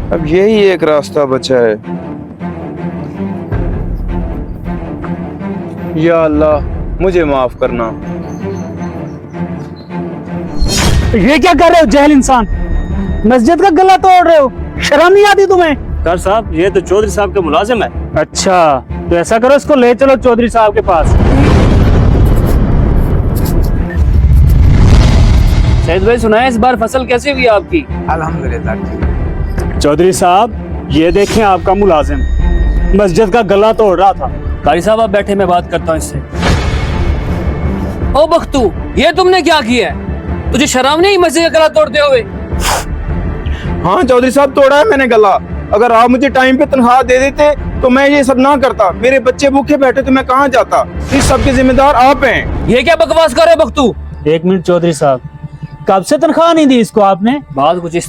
अब यही एक रास्ता बचा है। या अल्लाह, मुझे माफ करना। ये क्या कर रहे हो जहल इंसान? मस्जिद का गला तोड़ रहे हो, शर्म नहीं आती तुम्हें? सर साहब, ये तो चौधरी साहब के मुलाजिम है। अच्छा, तो ऐसा करो, इसको ले चलो चौधरी साहब के पास। सैयद भाई सुनाए, इस बार फसल कैसी हुई आपकी? अल्हम्दुलिल्लाह। चौधरी साहब, ये देखें आपका मुलाजिम मस्जिद का गला तोड़ रहा था। कारी साहब आप बैठे, मैं बात करता हूँ इससे। ओ बख्तू, ये तुमने क्या किया है? तुझे शर्म नहीं मस्जिद का गला तोड़ते हुए? हाँ चौधरी साहब, तोड़ा है मैंने गला। अगर आप मुझे टाइम पे तनख्वाह दे देते तो मैं ये सब ना करता। मेरे बच्चे भूखे बैठे तो मैं कहाँ जाता। इस सब के जिम्मेदार आप हैं। ये क्या बकवास कर रहे हो बख्तू? एक मिनट चौधरी साहब, कब से तनख्वाह नहीं दी इसको आपने? बात कुछ इस